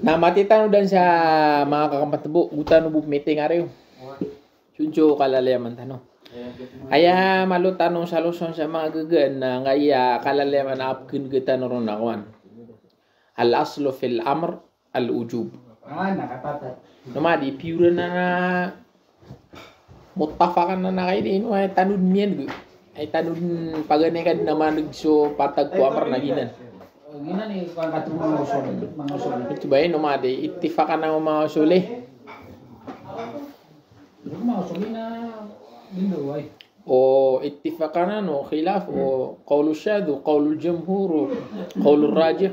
Nah matitan dan sa mga kakampat bu utan bu meeting ariw. Sunjo kalalayaman tanong. Aya malu tanong sa luson sa mga gagan na ngaya kalalayaman apkin kita noron nakwan. Al aslu fil amr al ujub. Nakatata. Nomadi pure na muttafakan na kayo din ay tanun miyan ay tanun pagane ka naman so patag ko amar na ginan. Gina nih kalau kata mangusol. Ito ba yun nomadi ittifakan na mga usuli. Mangusol na lindo ay. O ittifakan no khilaf o qawlu shadh o qawlu jumhur o qawlu rajih.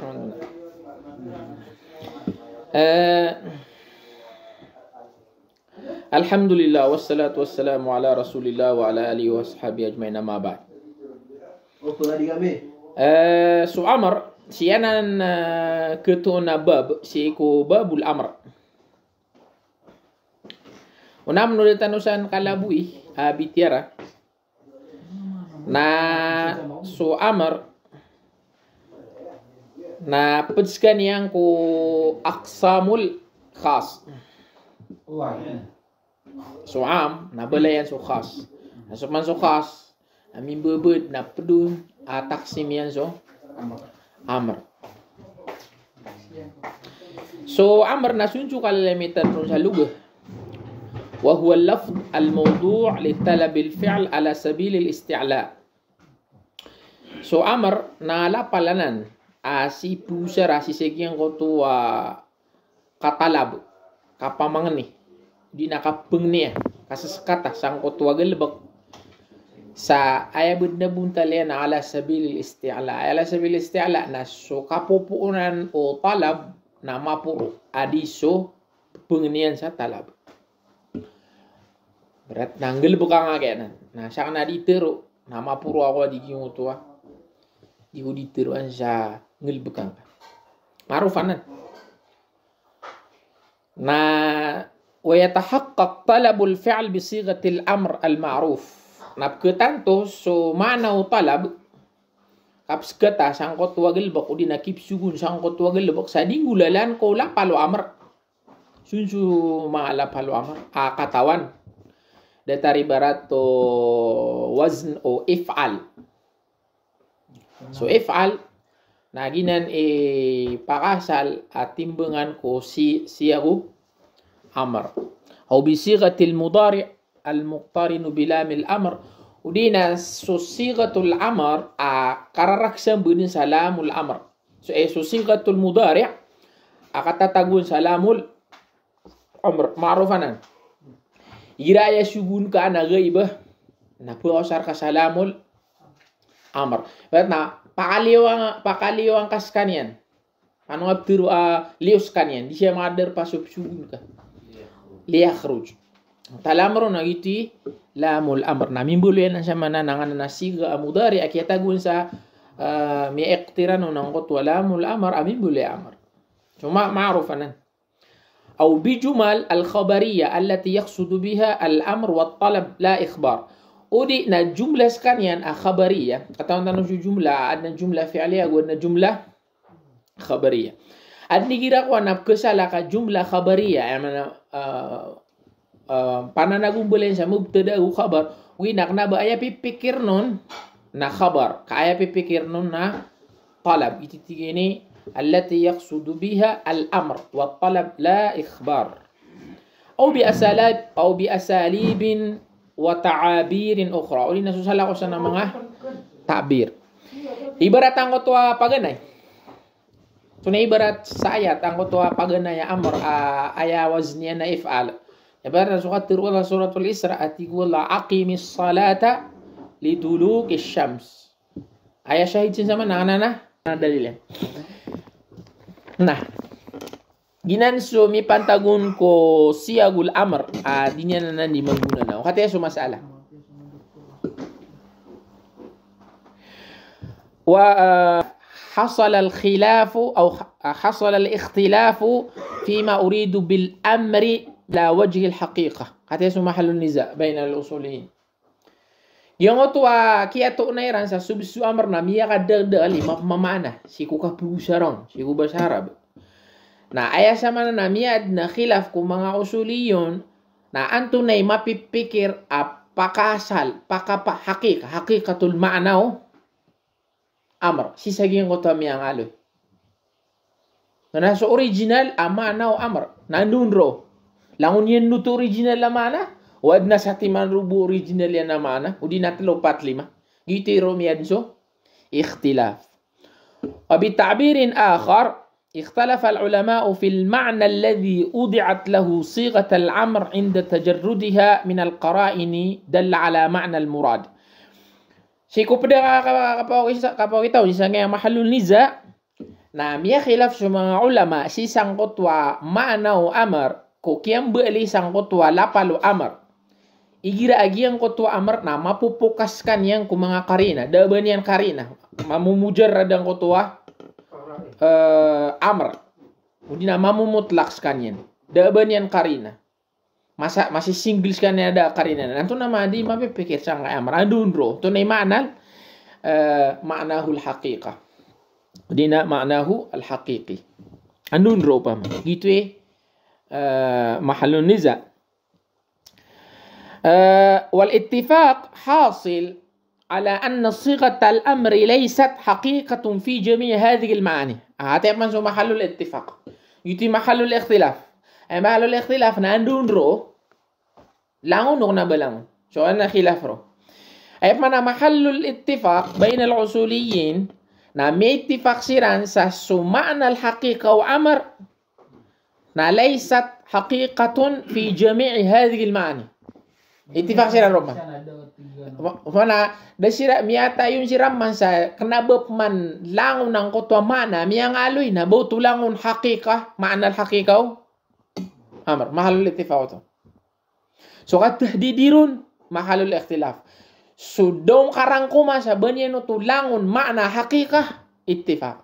Alhamdulillah wassalatu wassalamu ala rasulillah wa ala alihi wa sahbihi ajma'in amma ba'd. So amr siyanan ketuna bab siku babul amr. Unam nulit tanusan kalabui abitiara na so amr na pedskan yang ku aqsamul khas. So am na balayan so khas. Na so man so khas amin bebed na pedun taksim yan so amr. So amr na sunju kalamitan nun sa lugah. Wa huwa al-lafz al-mawdu' li talab al-fi'l ala sabil al-isti'la. So amr na lapalanan si pusara si segiang ko to katalab kapamangani di nakapeng niya kasaskata sang ko to galbak sa aya benda buntalian ala sabil isti'la ala sabil isti'la na so kapupuunan o talab na mapuro adiso pengenian sa talab berat nanggel buka ngakenan na siya na ditero na mapuro ako di gimutua di diteruan sa ngel bekang marufanan na wa yatahaqqaq talabul fi'l bi sighati al-amr al-ma'ruf napketanto so mana talab kapsketa sangkot wagel bak udi nakip sugun sangkot wagel bak sadingulalan ko la palo amr sunsu maala palo amr katawan datari barato wazn o if'al so if'al naginan pakasal at timbangan ko siyagu amr au bi sighatil mudari' al-muqtarin bilamil amr udina so sighatul amr kararaksan benin salamul amr so sighatul mudari' akatatagun salamul amr ma'rufanan iraya sugun ka na ghaibah na puasar ka salamul amr na pakaliwang kaskanian anu abtiru lius kanian di siya madar pasup sugun ka liyakhruj talamro na iti lamul amr na mimbulu yan siya mananangan na siga mudari akiyatagun sa mi iqtiranu ng qutwa lamul amr mimbulu amr cuma ma'rufanan أو بجمل الخبرية التي يقصد بها الأمر والطلب لا إخبار ودي na jumlah sekalian khabariyah kata tanu jumlah ada jumlah fi'liyah ada jumlah khabariyah adni kira ko na kesala ka jumlah khabariyah mana pananagung bolen sa mubtada u khabar winak na ba aya pipikir non na khabar ka aya pipikir non na talab ititigini التي يقصد بها الأمر والطلب لا إخبار أو بأساليب وتعابير أخرى ولنا susala ko sana mga ta'bir ibarat ang kutwa paganay so na ibarat sa ayat ang kutwa paganay amr aya wazniya na if'al ibarat sukat tirwala suratul Isra atigwala aqimis salata liduluki syams aya syahid sin sama na dalilnya nah ginan so mi pantagun ko siyagul amr dinya na di mangguna na kataya so masala wa حصل الخلاف أو حصل الاختلاف فيما أريد بالأمر لا وجه الحقيقة kataya so محل النزاع بين الأصوليين Yang tua kia to na iran sa subsu amr na miya ka da ali mamana si ku ka pusaron si ku basarab. Na aya sama na miya na khilaf ku mga usuliyon na anto na mapipikir apakah asal pakapa hakikatul ma'na amr si saging ko to miya ngaloy. Na so original amana amr na nunro. Langun yen nuto original amana wad na sa timan rubu original yan namana udi natlo 45 gitu romiyan so اختلاف وبتعبير آخر اختلف العلماء في المعنى الذي أوضعت له صيغة الأمر عند تجردها من القرائن دل على معنى المراد سيكو بدا kapau kita isang mahallul niza na miya khilaf sa mga ulama si sangkotwa ma'naw amr ko kiyang beuli sangkotwa lapalo amr igira agiang ko to amr na mapupukaskan yang ku mga karina daban yan karina mamumujar radang ko to amr udi na mamumutlakskan yan daban yan karina masih single kan ada karina nanto na madi mapipikir sang amr andunro to na ma'nal ma'nahu al-haqiqa dina ma'nahu al-haqiqi andunro pa gitu mahallun niza. والاتفاق حاصل على أن صيغة الأمر ليست حقيقة في جميع هذه المعاني. هذا من محل الاتفاق. يتي محل الاختلاف. محل الاختلاف نندون رو لانو نغنا بلانو. شو أنا خلاف رو. من محل الاتفاق بين الأصوليين نامي اتفاق سيران ساسو معنى الحقيقة وأمر ليست حقيقة في جميع هذه المعاني. Ittifaq sira Roma. Mana desira miata yun siram man sa kenapa man langun ng kotwa mana miyang aloy na botu langun hakika ma'na al-hakika amr mahalul ittifaq to. So kat tahdidirun mahalul ikhtilaf. So dong karangkuma sa banyeno to langun ma'na hakika ittifaq.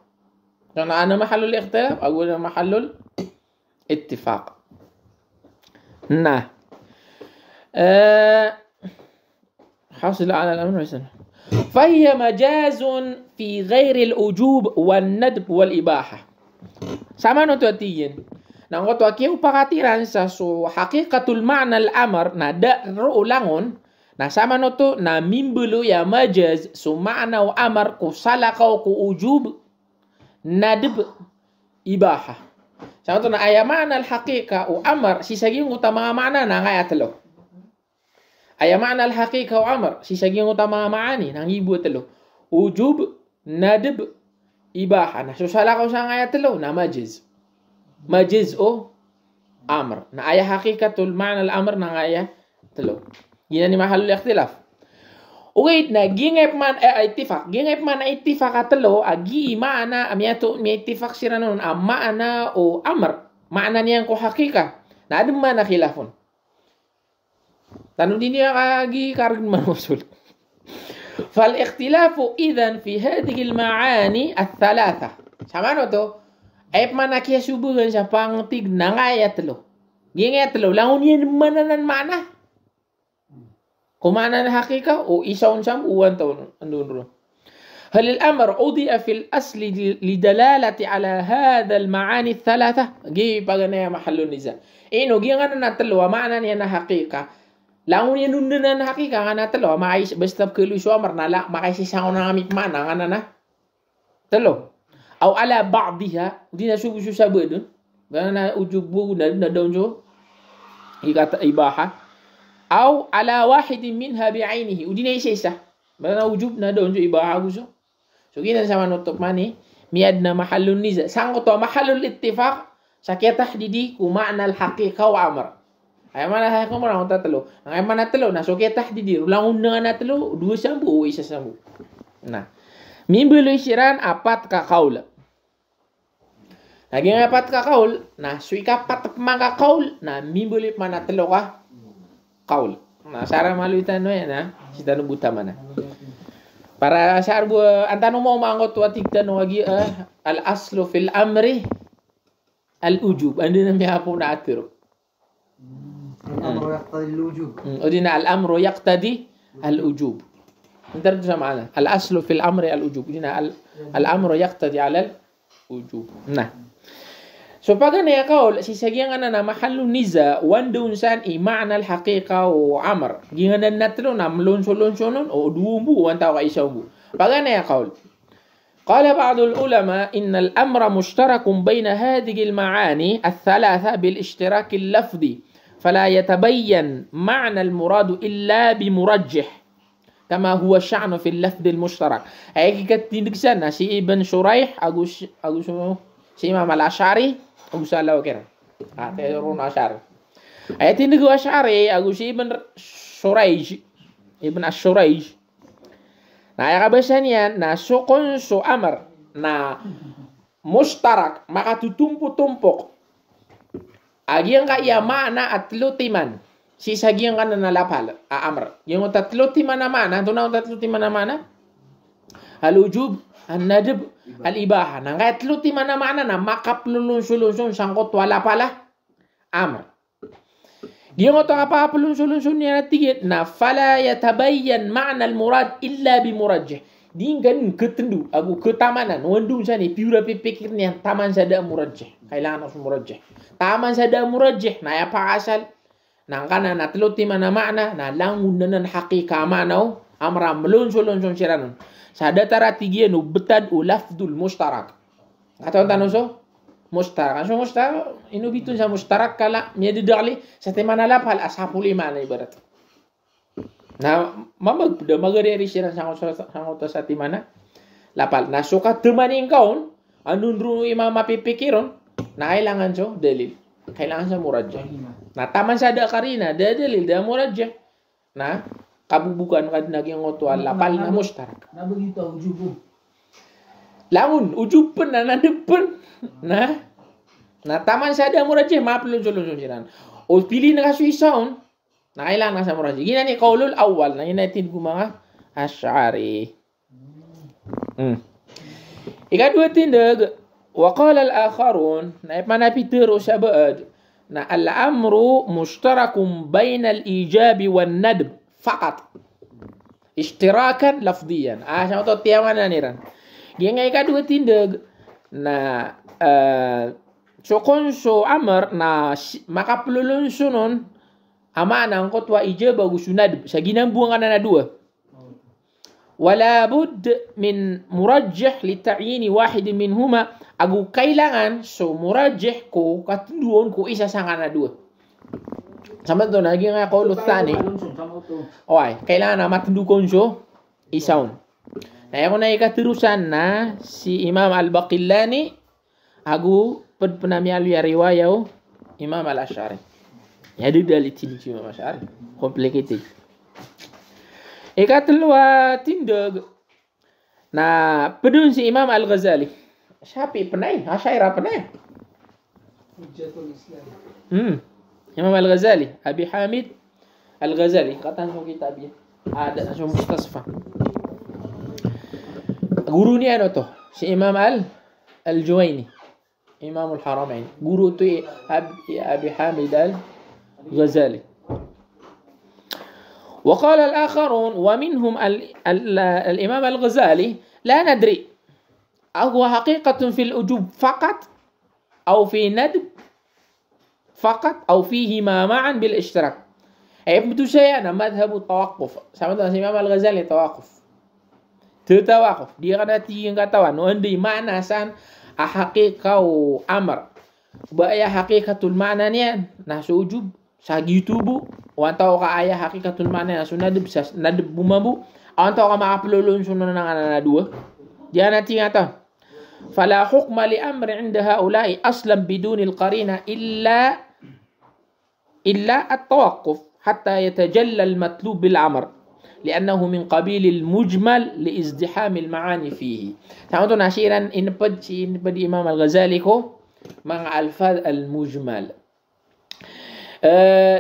Kana ana mahalul ikhtilaf ago na mahalul ittifaq. Nah حاصل على الأمر فهي مجاز في غير الوجوب والندب والإباحة sama no tuatiin nang ko tuakiu pakatiran sa so haqiqatul ma'na al-amr na da ulangon na sama no to na mimbulu ya majaz so ma'na wa amr ko salakaw ko ujub nadb ibaha sama to na aya ma'na al-haqiqa o amr si saging utama ma'na na ngayatlo aya ma'na al-haqiqa wa amr si saging utama maani nang ibu telo ujub nadb ibaha na so sala ko sa ayat telo na majiz o amr na aya haqiqatul ma'na al-amr na aya telo yan ni mahallul ikhtilaf wait na gingep man ittifaq gingep man ittifaq telo agi ma'na amiato mi ittifaq sira non ma'na o amr ma'na niyan ko haqiqa na adum man khilafun tanong din niya kagi karag manusul. فالاختلاف إذن في هذه المعاني الثلاثة. Sama no to? Ay manakia subugan sa pangtig nangayat lo. Gingayat lo langun yan mananan mana. Kumana na hakika o isaon sam uwan taon andun ro. هل الأمر أضيء في الأصل لدلالة على هذا المعاني الثلاثة؟ جي بغنا محل النزاع. إنه جي غنا نتلو معنى نينا حقيقة. Langun yan nundunan hakika nga na talo makais basta kelu suamar nala makaisi sangon na amik mana nga na talo aw ala ba'dha di na subu sabadun na ujubu na dawn jo ikata ibaha aw ala wahidin minha bi'ainihi udina isa na ujub na dawn jo ibaha gusto so gina sama nutup mani miad na mahallun niza sango to mahallul ittifaq sa kaya tahdidi ku ma'na al-haqiqa wa amr ay mana hay ko marang tatlo ang ay mana talo na so kaya tahdidi ulangun na na talo dua sambu o isa sambu na mimbulu isiran apat ka kaul lagi apat ka kaul na so ikapat mga kaul na mimbulu mana talo ka kaul na sara maluitan no yan ha sita no buta mana para sar bu antano mo mangot watik tan wagi al aslu fil amri al ujub andina mi hapo na atiro الأمر يقتضي الوجوب. قلنا الأمر يقتضي الوجوب. Ntar itu sama ana. Al-aslu fil amri al-ujub. Dina al-amru yaqtadi ala al-ujub. Nah. So pagana ya kaul sisagian ana na mahallu niza wandun san I ma'na al-haqiqa wa amr. Gingan natlo na mlon-solon o duumbu wanta ka isawbu. Pagana ya kaul. قال بعض العلماء إن الأمر مشترك بين هذه المعاني الثلاثة بالاشتراك اللفظي فلا يتبين معنى المراد إلا بمرجح كما هو الشأن في اللفظ المشترك. هيك كتندك سنة si Ibn Shuraih agus si Imam Al-Asy'ari agus Allah kira. Terun Asy'ari. Ayat tindig Asy'ari agus si Ibn Shuraih Ibn Asy'ari. Nah, ya kabasan yan na sukon so amar na mustarak makatutumpo-tumpok. Agian ka iya mana at lutiman. Sisagian ka na nalapal amr. Yung tatluti mana mana, tunaw tatluti mana mana. Al-ujub, al-nadib, al-ibaha. Nang tatluti mana mana na makaplulun-sulun sangkot wala pala amr. Yung papapulun-sulun niya natigit na fala yatabayyan ma'na al-murad illa bimurajjih. Di kan ketendu aku ketamanan wandung sani pura pipikir niya taman sada murajjih. Kailangan harus murajjih. Taman sada murajjih na ya pa asal nang kana natluti mana makna na langun nan haqiqa manaw amra melun-sulun siranon. Sada tara tigian betad lafdul mustarak. Atau tanuso mustarak. So mustarak inu bitun sa mustarak kala miya didali sa temana lapal asapul iman ibarat. Na mamag magari siya sangot sa timana lapal. Na suka temanin kaon anun ru imam mapipikiron na kailangan so dalil. Kailangan sa murajjah. Na taman sa da karina da dalil da murajjah. Na kabubukan kad naging otwal lapal na mustarak. Na begitu ujub. Lamun ujub pun na nadepun. Na taman sa da murajjah maplun-sulun siran. O pili na kasu isaon na kailangan sa murajjah. Gina ni qaulul awal na yun ko mga Asy'ari. Ikadua tindag وقال الآخرون نحن بيترو سبأد الأمر مشترك بين الإيجاب والندب فقط اشتراكا لفظيا عشان تو تيوانا نيران جينا يكادو تندق سوكون سو أمر maka pelulun sunun ama nangkot wa ijab bagus ندب saginang buang ana dua ولا بد من مرجح لتعيين واحد منهما agu kailangan so murajih ko katunduon ko isa sa kana dua. Sama to lagi nga ko lutani. Oy, kailangan na matundukon so isaon. Na ako na ikaturusan na si Imam Al-Baqillani agu penamialu ya riwayah Imam Al-Asy'ari. Jadi dari sini si Imam Al-Asy'ari complicated. Ikatulwa tindag na pedun si Imam Al-Ghazali. Siapa penai? Asyairah penai. Hujjatul Islam. Imam Al-Ghazali, Abi Hamid Al-Ghazali, kata sa kitabnya. Ada sa mustasfa. Guru ni ano to? Si Imam Al-Juwayni. Imam Al-Haramain. Guru tu Abi Hamid Al-Ghazali. وقال الآخرون ومنهم الإمام الغزالي لا ندري أهو حقيقة في الوجوب فقط أو في ندب فقط أو فيهما معا بالاشتراك. يبدو شيئا مذهب التوقف. sama Imam Al-Ghazali tawakuf. Tertawakuf. Dia kata tiga katawan. Wandi makna san haqiqau amr. Baya haqiqatul makna niya na sujub sagitu bu. Wantau ka ayah haqiqatul makna na sunadib nadib bumabu. Wantau ka makapululun sunan ng ana dua. Dia nanti ngata فلا حكم لأمر عند هؤلاء أصلا بدون القرينة إلا التوقف حتى يتجلى المطلوب بالأمر لأنه من قبيل المجمل لازدحام المعاني فيه. تعالوا نشيرا إن بدي إمام الغزالي كو مع الفاظ المجمل.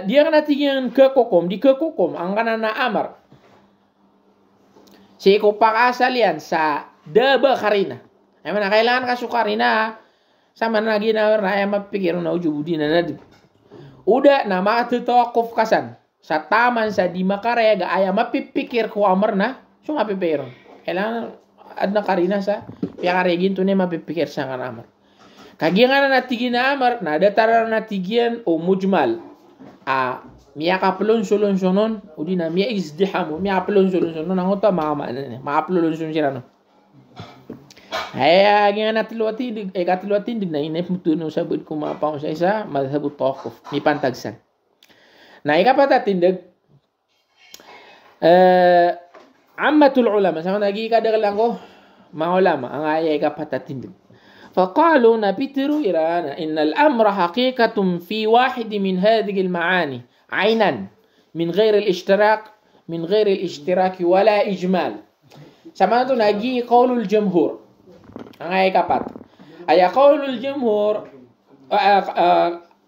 Dia kan tinggal kekokom di kekokom angkana na amar. Si ko pakasalian sa daba karina. Emang kailangan kasukarina sama lagi na mapikir na ujubudi na nadib. Udah nama tawakuf kasan. Sa taman sa di makaraya ga aya mapipikir ko amar na so mapipikiron. Kailangan adna karina sa piakaregin to ne mapipikir sa kan amar. Kagiyan na natigin na amar, na datara na natigyan o mujmal. Miya kapelon solon sonon, udina miya izdihamu, miya kapelon solon sonon, ang ota mga kapelon solon sila no. Ay ganyan katluatin na inay mutuno sabud ko mapang sa isa madhabut tawakuf mi pantagsan. Na ikapatatindig ammatul ulama sama lagi kadang ko mga ulama ang ay ikapatatindig. فقالوا نبتروا إيرانا إن الأمر حقيقة في واحد من هذه المعاني عينا من غير الاشتراك ولا إجمال. سمعت نجي قول الجمهور أنا كبات أي قول الجمهور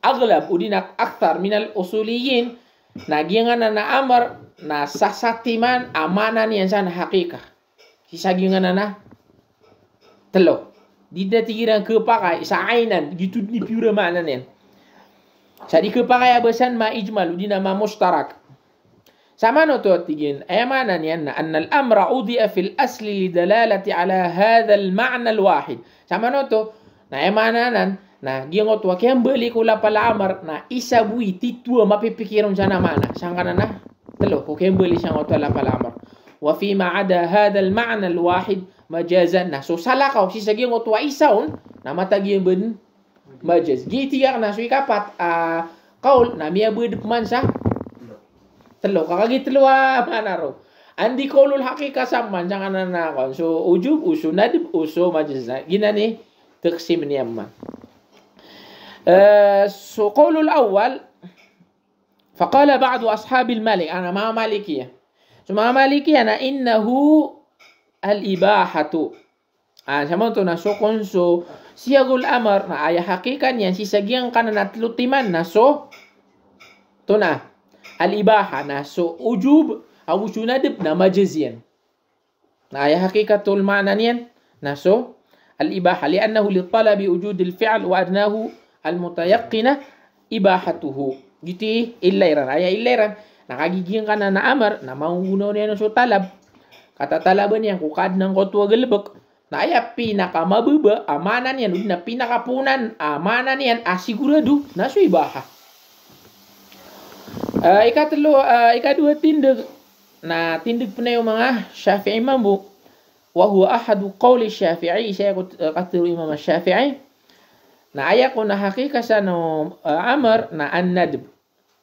أغلب ودينا أكثر من الأصوليين نجي أنا أمر نساساتيمان أمانا ينسان حقيقة سيساجي أنا تلو Dida tigiran kepakai sa'ainan gitu ni pura maknanya. Jadi kepakai abasan ma ijmal dina ma mustarak. Sama no to tigin ay maknanya na anna al-amra udiya fil asli lidalalati ala hadha al-ma'na al-wahid. Sama no to na ay maknanan na gingot wa kembali kula pala amar na isabui titua mapipikiron sana mana. Sangkana na telo ko kembali sang otala pala amar. Wa fi ma ada hadha al-ma'na al-wahid majazan na so salah kau si sagi ngotua isaun na matagi ben majaz giti na so ikapat kaul na miya bud mansa telo kakagi telo manaro andi qaulul haqiqah samman jangan na kon so ujub usu nadib usu majaz gina ni taqsim ni amma so qaulul awwal فقال بعض أصحاب المالك أنا ما مالكية ثم مالكية أنا إنه al-ibahatu. Sama to na so konso siyagul amar na ay hakikan yan sisagyang kanan at lutiman na so to na al-ibaha na so ujub au sunadib na majazian. Na ay hakikatul ma'na niyan na so al-ibaha li'annahu li-talabi wujud al-fi'l wa adnahu al-mutayaqqina ibahatuhu. Gitu illairan. Ay illairan nakagiging kanan na amar na maungunaw niya so talab. Kata talaban yang kukad ng kotwa galbak na ay pinakamababa amanan yan na pinakapunan amanan yan asigurado na so ibaha. Ikadua tindig na tindig po na yung mga Syafi'i mambu wa huwa ahadu qawli Syafi'i siya katiru imam Syafi'i na aya ko na hakika sa no amar na an-nadb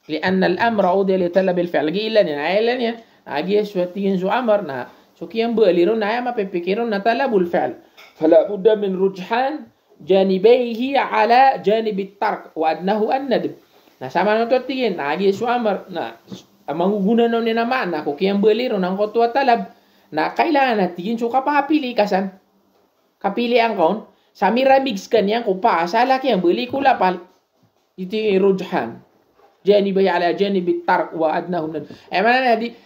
lianna al-amra udiya li talab al-fi'l gilan yan ayan yan agi suatingin so amar na so kiyang baliron na mapipikiron na talabul fi'l. Fala budda min rujhan janibayhi ala janib at-tark wa adnahu an-nadb. Na sama no to tingin na agi suamar na mangugunan no ni naman na ko kiyang baliron ang kotwa talab na kailangan na tingin so kapapili kasan. Kapili ang kaon sa miramix kanyan ko pa sa laki ang bali ko lapal. Ito rujhan janibayhi ala janib at-tark wa adnahu an-nadb. Mana di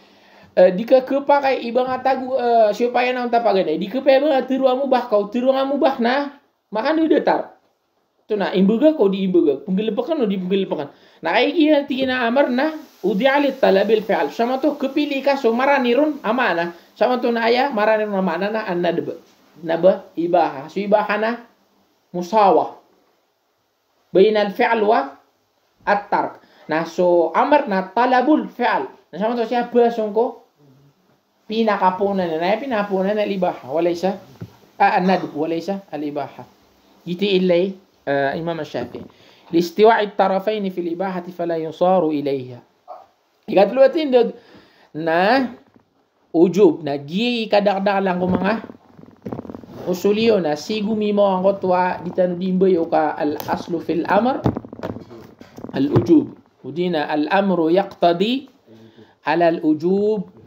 dika kepakai ibang atagu supaya nang tapagan di kepai bang tiruang mubah kau tiruang mubah na makan udah tar tu na imbuga kau di imbuga penggelepakan no di penggelepakan na ai kia tigina amar na udi ali talabil fi'al sama tu kepilih ka so maranirun amana sama tu na aya maranirun amana na annadb naba ibaha so ibahana musawa bainal fi'al wa at-tark na so amar na talabul fi'al na sama tu siapa songko pinakapunan na pinapunan na al-ibaha walaysa an-nadb walaysa al-ibaha gitu ilay Imam Syafi'i listiwa'i at-tarafain fi al-ibahati fala yusaru ilayha ikatlo tindig na ujub na gi kadakdak lang ko mga usuliyo na sigumi mo ang kotwa ditano dimbayo ka al-aslu fil amr al-ujub udina al-amru yaqtadi ala al-ujub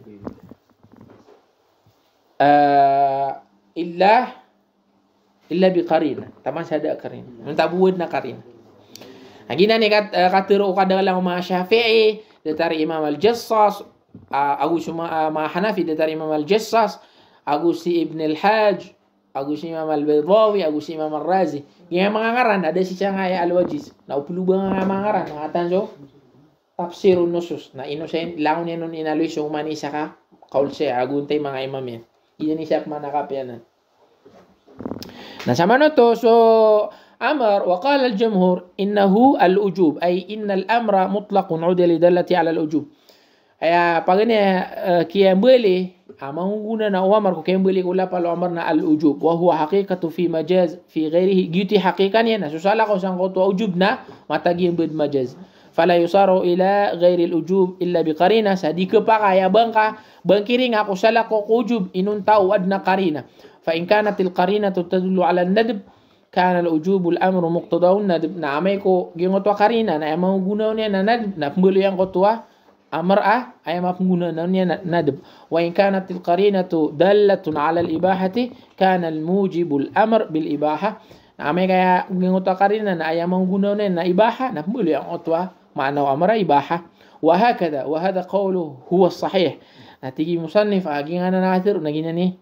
illa biqarina taman sada qarina minta buud na qarina agina ni katiro kada lang mga Syafi'i datari Imam al-Jassas agu suma mga Hanafi datari Imam al-Jassas agu si Ibn al-Hajj agu si Imam al-Baydawi agu si Imam al-Razi yung mga ngaran ada si Sangaya al-Wajiz na upulu ba nga mga ngaran ngatan so tafsirun nusus na ino sa langon yan nun inaloy so manisa ka qaul saya aguntay mga imam yan. Iyan ni siya manakap yan. Nah sama to so أمر وقال الجمهور إنه الوجوب أي إن الأمر مطلق عود لدلة على الوجوب أي بعدين كيامبلي أمانغونا نوامر كيامبلي كلا بالأمرنا الوجوب وهو حقيقة في مجاز في غيره جيتي حقيقة ينا سوسالا كوسان قطوا وجوبنا ما تجيم بد مجاز فلا يصار إلى غير الوجوب إلا بقرينة سديك بقى يا بنكيرين أكو سالا كو وجوب إنون تاو أدنى قرينة فإن كانت القرينة تدل على الندب كان الوجوب الأمر مقتضاه الندب نعميكو جينغوتوا قرينة نعمو غنونيا ندب نفمبلو ينغوتوا أمر أي مفهومنا ندب وإن كانت القرينة دالة على الإباحة كان الموجب الأمر بالإباحة نعميكا جينغوتوا قرينة أي مفهومنا إباحة نفمبلو ينغوتوا معنى أمر إباحة وهكذا وهذا قوله هو الصحيح نتيجي مصنف أجينا ناثر نجينا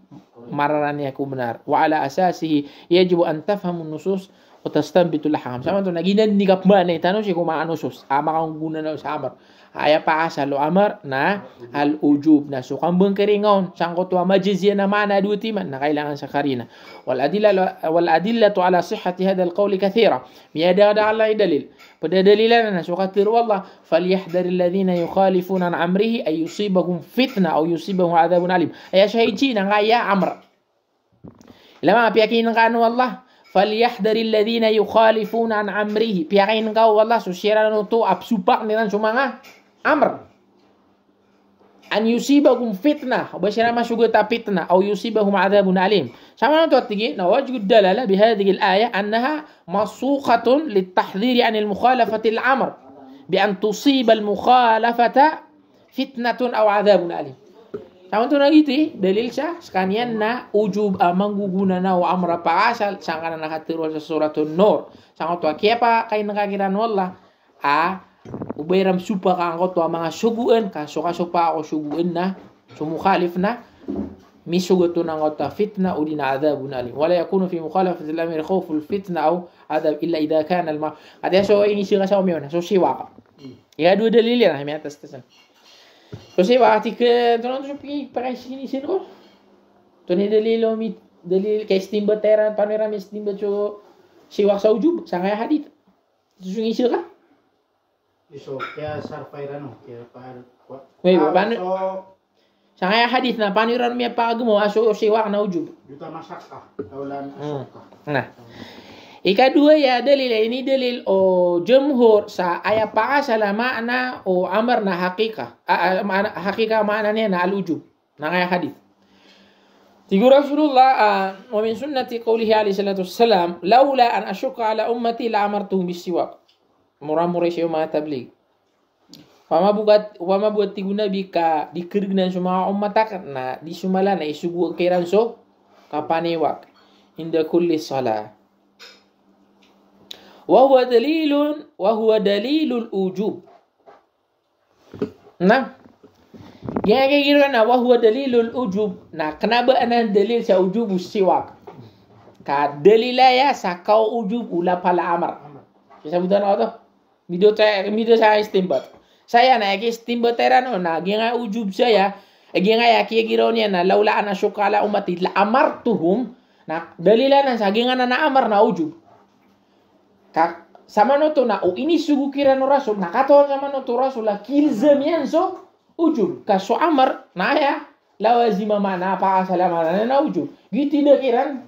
مرراني يكون benar وعلى أساسه يجب أن تفهم النصوص وتستنبط الأحكام sama tu nagina ni kapma ni tanong si kuma nusus ama kang guna na sa amar aya pa sa lo amar na al ujub na so kang bengkeringon sangko tu majizia na mana dua timan na kailangan sa karina wal adillatu ala sihhati hadha al qawl kathira biada ala dalil pada dalilan na so kathir wallah falyahdhar alladhina yukhalifuna an amrihi ay yusibahum fitna aw yusibahum adhabun alim aya shayji na ngaya amr lama piyakin kan wallah falyahdhar alladhina yukhalifuna an amrihi piyakin kau wallah susira no to absupak niran sumanga amr an yusibahum fitnah bashara masugata fitnah aw yusibahum adhabun alim sama to tigi nawajud dalala bihadhihi al-ayah annaha masuqatun litahdhir an al-mukhalafati al-amr bi an tusiba al-mukhalafata fitnatun aw adhabun alim sama to nagiti dalil siya sekanian na ujub mangguguna na wa amra paasal sangkana nakatiro sa suratun nur sama to kiapa kay nakakiran wallah ubairam supa ka angkot to mga suguan ka so pa ako suguan na sumukhalif na misugato ng ota fitna o dinadabun alim wala yakunu fi mukhalafati al-amir khawful fitna aw adab illa idha kana al-ma kaya so inisi ka sa umiyon so siwa ka iya dua dalil yan may atas-tasan so siwa tika tonon so pi para sinisin ko to ni dalilo mi dalil kay stimbateran panorama stimbat so siwa sa ujub sa kaya hadith so inisi ka iso kaya sarfairano kaya par wait paano sa kaya hadith na paano ron mi pagmo aso siwa na ujub juta masakka taulan asaka nah ikadua ya dalil ini dalil o jumhur sa aya pa sa makna o amar na hakika hakika maknanya na al-ujub na kaya hadith Tigur Rasulullah wa min sunnati qawlihi alaihi salatu wassalam laula an ashqa ala ummati la amartuhum bisiwak murah-murah siya mga tablig. Wama buat tigu nabi ka dikergnan semua umat na di sumala na isugu kiran so kapaniwak inda kulli salah. Wa huwa dalilul ujub. Nah, yang kira na wa huwa dalilul ujub. Nah, kenapa anan dalil sa ujub siwak? Ka dalilaya sa kau ujub ula pala amar. Sabutan apa? Video saya istimbat. Saya na istimbat terano na ginga ujub saya. Ginga ya kigironya na laula ana syukala ummati la amartuhum na dalilan sa ginga na amar na ujub. Ka sama no to na ini sugu kira no rasul na kato sama no to rasul la kilzamian so ujub. Ka so amar na ya lawazima mana apa salama na ujub. Gitu na kiran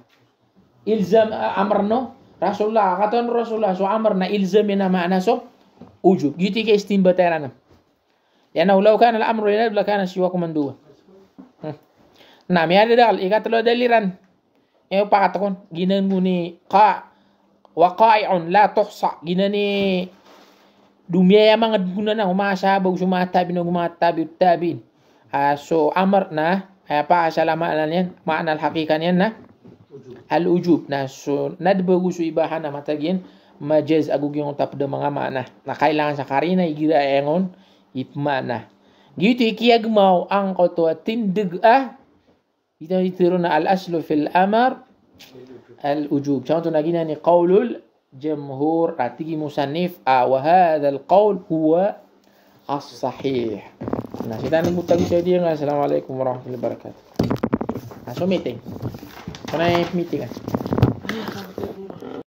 ilzam amar no Rasulullah katon Rasulullah so amar na ilzamina ma'na so ujub gitu ke istinbataran ya na law kana al-amru lana la kana siwakum manduwa na mi ada dal ikatlo daliran pakatakon ginan muni waqa'i'un la tuhsa ginani dumya mga guna na umasabog sumatabi no gumatabi tabin so amar na pa salama yan ma'na al-haqiqan yan na al-ujub na so nadbagu su ibahan na matagin majaz aguging tap de mga mana na kailangan sa karina igira engon ipmana gitu ikiyag mau ang koto tindig ito itiro na al-aslu fil amar al-ujub contoh nagina ni qawlul jamhur atigi musannif wa hadha al-qawl huwa as-sahih. Nah, kita nunggu bisa dia nggak? Assalamualaikum warahmatullahi wabarakatuh. Nah, so meeting. Meeting kan?